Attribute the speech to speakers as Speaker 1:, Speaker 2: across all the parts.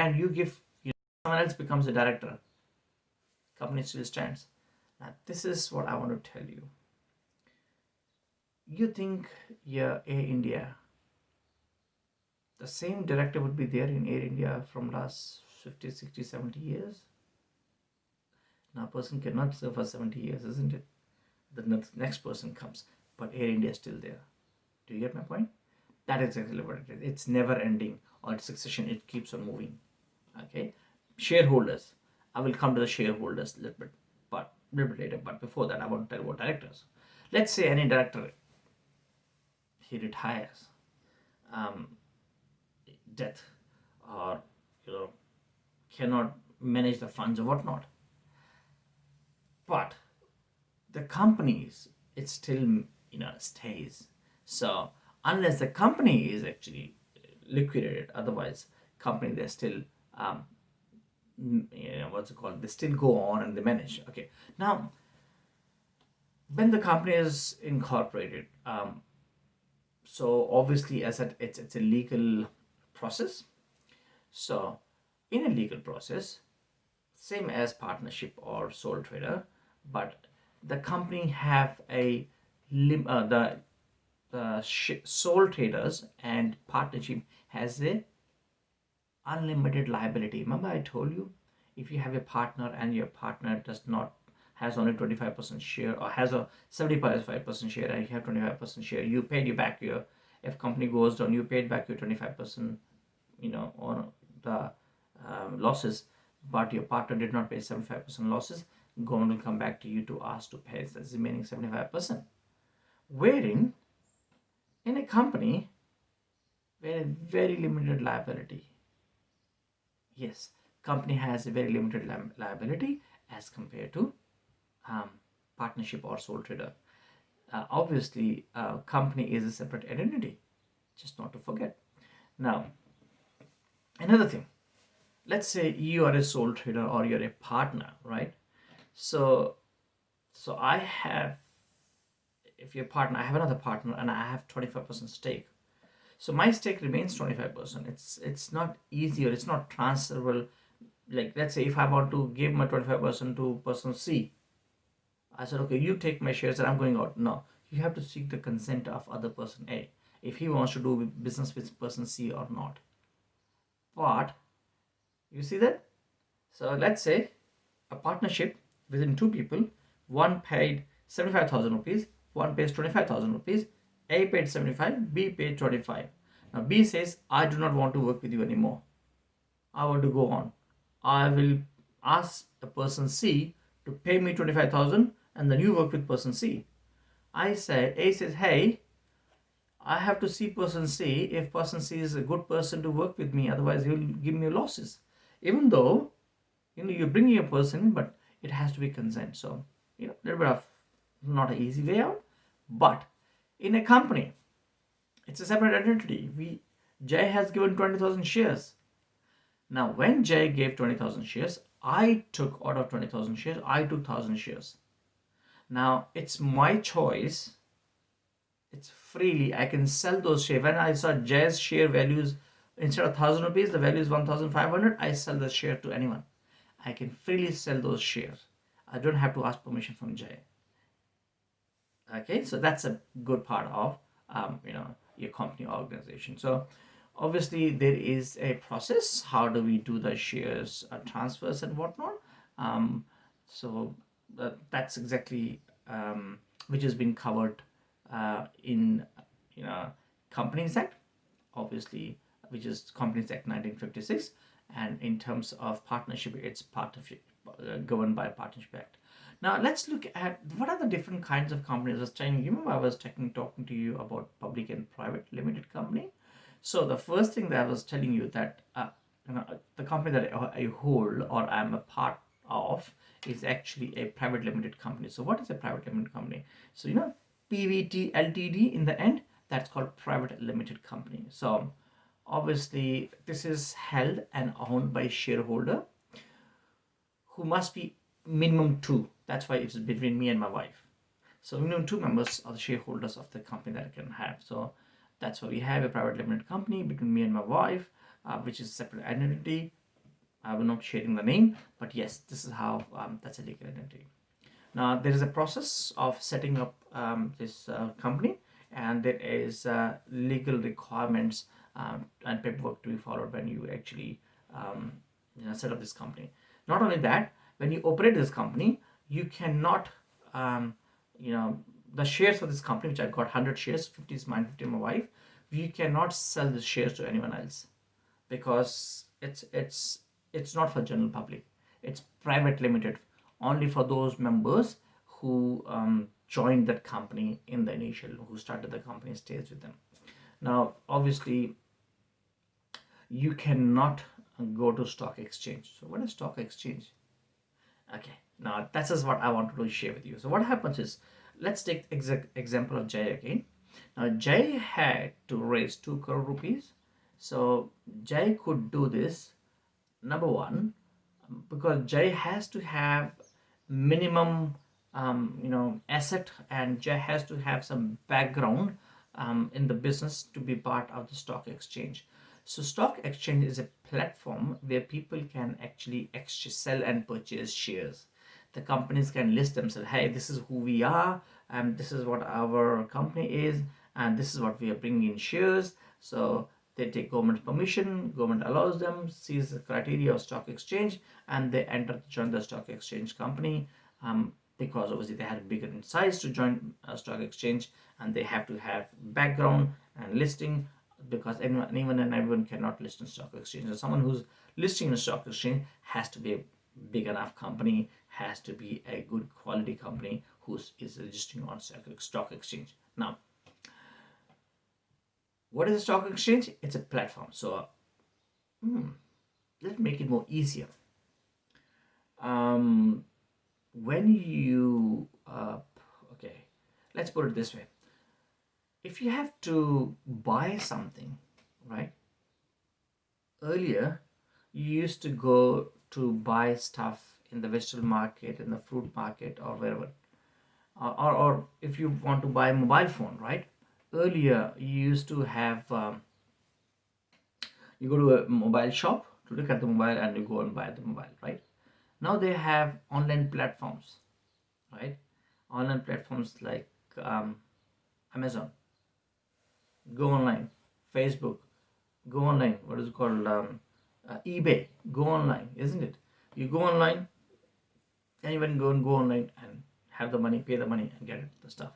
Speaker 1: and you give, someone else becomes a director, company still stands. Now this is what I want to tell you. You think, yeah, Air India, the same director would be there in Air India from last 50, 60, 70 years? Now a person cannot serve for 70 years, isn't it? The next person comes, but Air India is still there. Do you get my point? That is exactly what it is. It's never ending, or it's succession, it keeps on moving. Okay. Shareholders, I will come to the shareholders a little bit later, but before that I want to tell about directors. Let's say any director, he retires, um, death, or you know cannot manage the funds or whatnot, but the companies, it still stays. So unless the company is actually liquidated, otherwise company, they're still, um, what's it called, they still go on and they manage. Okay. Now when the company is incorporated, so obviously, as it's a legal process. So in a legal process, same as partnership or sole trader, but the company have a the sole traders and partnership has a unlimited liability. Remember I told you, if you have a partner and your partner does not, has only 25% share, or has a 75% share, and you have 25% share, you paid you back your, if company goes down, you paid back your 25%, on the losses, but your partner did not pay 75% losses, government will come back to you to ask to pay the remaining 75%. Wherein in a company where a very limited liability, yes, company has a very limited liability as compared to, um, partnership or sole trader. Obviously, company is a separate identity, just not to forget. Now another thing, let's say you are a sole trader or you're a partner, right? So I have, if you're a partner, I have another partner and I have 25% stake. So my stake remains 25%. It's not easy, or it's not transferable. Like let's say if I want to give my 25% to person C, I said, okay, you take my shares and I'm going out. No, you have to seek the consent of other person A if he wants to do business with person C or not. But you see that? So let's say a partnership within two people, one paid 75,000 rupees, one pays 25,000 rupees, A paid 75, B paid 25. Now B says, I do not want to work with you anymore. I want to go on. I will ask the person C to pay me 25,000 and then you work with person C. I say, A says, hey, I have to see person C. If person C is a good person to work with me, otherwise he will give me losses. Even though, you're bringing a person, but it has to be consent. So, a little bit of not an easy way out. But in a company, it's a separate identity. Jay has given 20,000 shares. Now, when Jay gave 20,000 shares, I took out of 20,000 shares, I took 1,000 shares. Now, it's my choice. It's freely. I can sell those shares. When I saw Jay's share values, instead of 1,000 rupees, the value is 1,500, I sell the share to anyone. I can freely sell those shares. I don't have to ask permission from Jay. Okay, so that's a good part of, your company organization. So obviously there is a process. How do we do the shares transfers and whatnot? So that's exactly, which has been covered in, Companies Act, obviously, which is Companies Act 1956, and in terms of partnership, it's partnership, governed by Partnership Act. Now let's look at what are the different kinds of companies. I was telling you, remember I was talking to you about public and private limited company. So the first thing that I was telling you, that the company that I hold or I'm a part of is actually a private limited company. So what is a private limited company? So PVT Ltd in the end, that's called private limited company. So obviously this is held and owned by shareholder who must be minimum two. That's why it's between me and my wife. So minimum two members are the shareholders of the company that I can have. So that's why we have a private limited company between me and my wife, which is a separate identity. I will not sharing the name, but yes, this is how that's a legal entity. Now there is a process of setting up this company, and there is legal requirements and paperwork to be followed when you actually um, set up this company. Not only that, when you operate this company, you cannot um, you know the shares of this company, which I got 100 shares, 50 is mine, 50 my wife. You cannot sell the shares to anyone else because it's not for general public. It's private limited, only for those members who joined that company in the initial, who started the company, stays with them. Now obviously you cannot go to stock exchange. So what is stock exchange? Okay, now that's just what I wanted to share with you. So what happens is, let's take example of Jay again. Now Jay had to raise 2 crore rupees. So Jay could do this, number one, because Jay has to have minimum asset, and Jay has to have some background in the business to be part of the stock exchange. So stock exchange is a platform where people can actually sell and purchase shares. The companies can list themselves, hey, this is who we are, and this is what our company is, and this is what we are bringing in shares. So they take government permission, government allows them, sees the criteria of stock exchange, and they enter to join the stock exchange company, because obviously they have bigger in size to join a stock exchange, and they have to have background and listing, because anyone and everyone cannot list in stock exchange. So someone who's listing in a stock exchange has to be a big enough company, has to be a good quality company who is registering on stock exchange. Now, what is a stock exchange? It's a platform. So let's make it more easier. Um, when you okay, let's put it this way. If you have to buy something, right? Earlier, you used to go to buy stuff in the vegetable market, in the fruit market, or wherever. Or if you want to buy a mobile phone, right? Earlier, you used to have you go to a mobile shop to look at the mobile and you go and buy the mobile, right? Now they have online platforms, right? Online platforms like Amazon, go online, Facebook, go online, what is it called, eBay, go online, isn't it? You go online, anyone go online and have the money, pay the money, and get it, the stuff.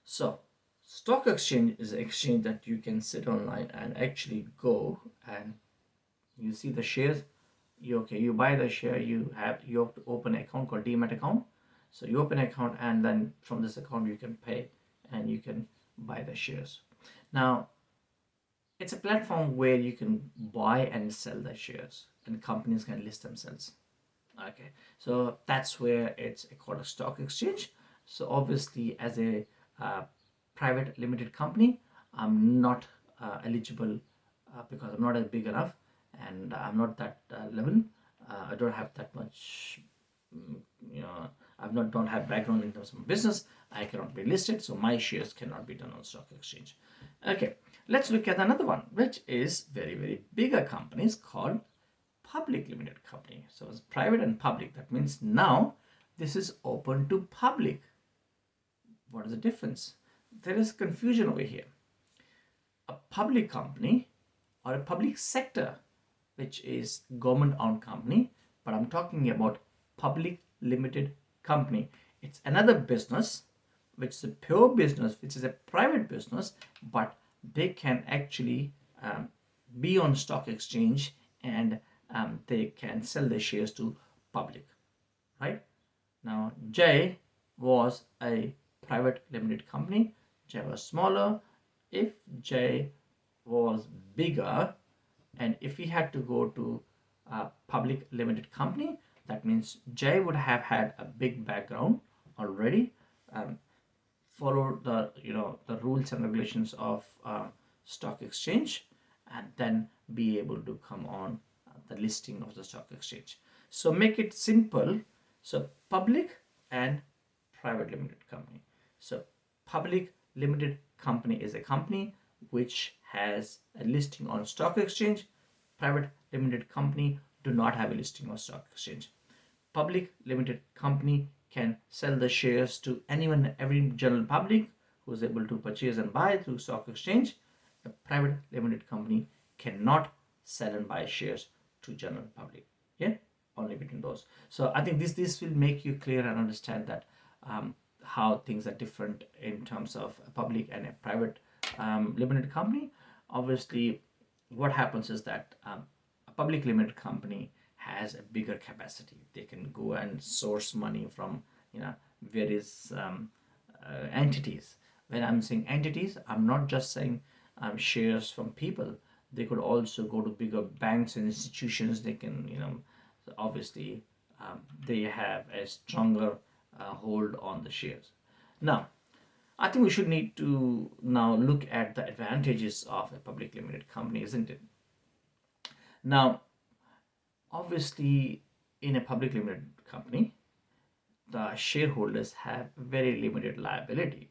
Speaker 1: So stock exchange is an exchange that you can sit online and actually go and you see the shares. You buy the share, you have to open an account called demat account. So you open an account, and then from this account you can pay and you can buy the shares. Now it's a platform where you can buy and sell the shares, and companies can list themselves. Okay, so that's where it's called a stock exchange. So obviously, as a uh, private limited company, I'm not eligible because I'm not as big enough, and I'm not that level. I don't have that much, mm, you know, I've not don't have background in terms of business. I cannot be listed, so my shares cannot be done on stock exchange. Okay, let's look at another one, which is very bigger companies called public limited company. So it's private and public. That means now this is open to public. What is the difference? There is confusion over here. A public company or a public sector, which is government owned company, but I'm talking about public limited company. It's another business, which is a pure business, which is a private business, but they can actually be on stock exchange, and they can sell their shares to public, right? Now J was a private limited company. J was smaller. If J was bigger, and if we had to go to a public limited company, that means J would have had a big background already, um, follow the rules and regulations of stock exchange, and then be able to come on the listing of the stock exchange. So make it simple. So public and private limited company. So public limited company is a company which has a listing on stock exchange. Private limited company do not have a listing on stock exchange. Public limited company can sell the shares to anyone, every general public who is able to purchase and buy through stock exchange. A private limited company cannot sell and buy shares to general public. Yeah, only between those. So I think this will make you clear and understand that how things are different in terms of a public and a private limited company. Obviously, what happens is that a public limited company has a bigger capacity. They can go and source money from various entities. When I'm saying entities, I'm not just saying shares from people. They could also go to bigger banks and institutions. They can, so obviously, they have a stronger hold on the shares. Now, I think we should need to now look at the advantages of a public limited company, isn't it? Now, obviously, in a public limited company, the shareholders have very limited liability.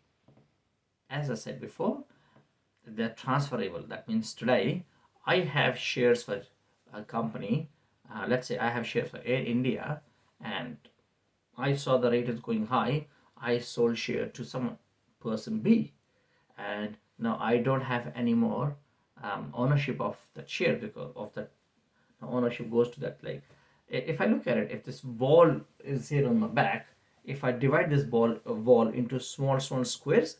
Speaker 1: As I said before, they're transferable. That means today I have shares for a company. Let's say I have shares for Air India, and I saw the rate is going high. I sold share to some person B, and now I don't have any more ownership of that share because of that ownership goes to that. Like if I look at it, if this ball is here on my back, if I divide this wall into small squares,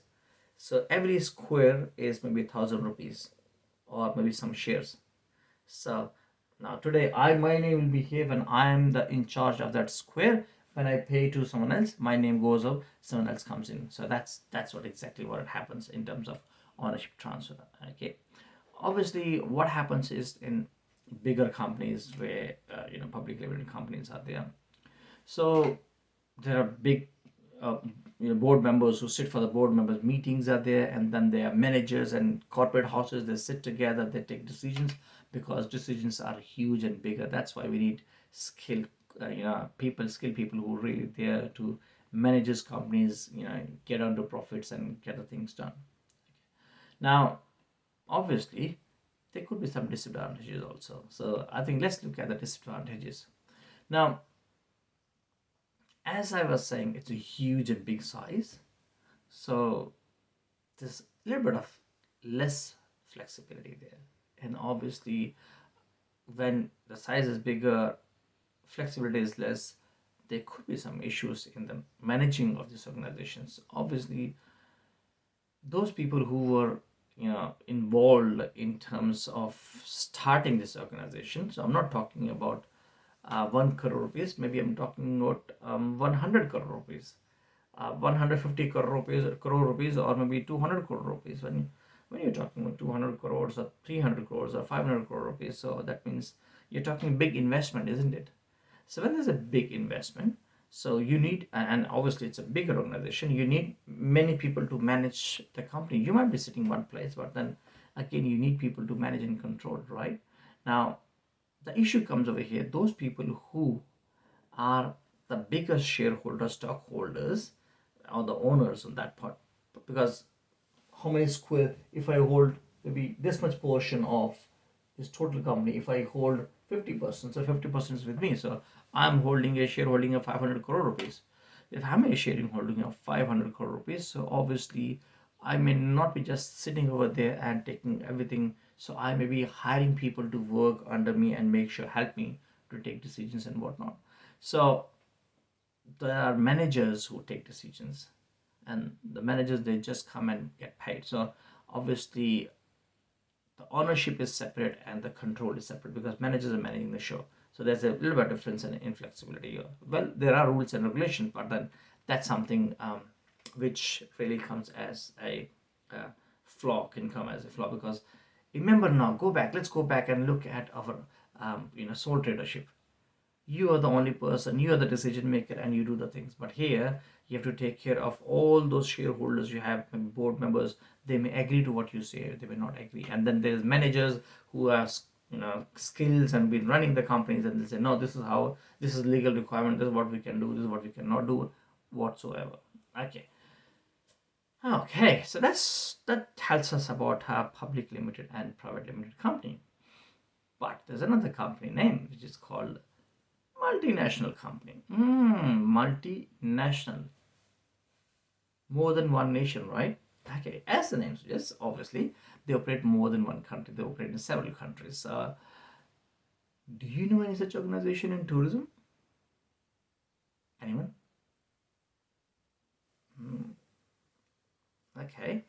Speaker 1: so every square is maybe 1,000 rupees or maybe some shares. So now today my name will be here when I am the in charge of that square. When I pay to someone else, my name goes up, someone else comes in. So that's what exactly what happens in terms of ownership transfer. Okay. Obviously, what happens is in bigger companies where public limited companies are there. So there are big uh, board members who sit for the board members meetings are there, and then there are managers and corporate houses. They sit together, they take decisions because decisions are huge and bigger. That's why we need skilled skilled people who are really there to manage these companies, get onto profits and get the things done. Now, obviously, there could be some disadvantages also. So I think let's look at the disadvantages. Now, as I was saying, it's a huge and big size. So there's a little bit of less flexibility there. And obviously, when the size is bigger, flexibility is less, there could be some issues in the managing of these organizations. Obviously, those people who were involved in terms of starting this organization, so I'm not talking about 1 crore rupees, maybe I'm talking about 100 crore rupees, 150 crore rupees, or maybe 200 crore rupees. When you're talking about 200 crores or 300 crores or 500 crore rupees, so that means you're talking big investment, isn't it? So when there's a big investment, so you need, and obviously it's a bigger organization, you need many people to manage the company. You might be sitting one place, but then again, you need people to manage and control, right? Now, the issue comes over here. Those people who are the biggest shareholders, stockholders, or the owners on that part, because how many square, if I hold maybe this much portion of this total company, if I hold 50%, so 50% is with me. So I'm holding a shareholding of 500 crore rupees. If I'm a sharing holding of 500 crore rupees, so obviously I may not be just sitting over there and taking everything. So I may be hiring people to work under me and make sure, help me to take decisions and whatnot. So there are managers who take decisions, and the managers, they just come and get paid. So obviously the ownership is separate and the control is separate because managers are managing the show. So there's a little bit of difference in inflexibility. Well, there are rules and regulations, but then that's something which really comes as a flaw, can come as a flaw, because remember, now go back, let's go back and look at our sole tradership. You are the only person, you are the decision maker, and you do the things. But here you have to take care of all those shareholders. You have board members, they may agree to what you say, they may not agree. And then there's managers who have skills and been running the companies, and they say, no, this is how, this is legal requirement, this is what we can do, this is what we cannot do whatsoever. Okay, so that tells us about our public limited and private limited company. But there's another company name which is called multinational company. Multinational, more than one nation, right? Okay, as the name suggests, obviously they operate more than one country. They operate in several countries. Do you know any such organization in tourism? Anyone? Hmm. Okay.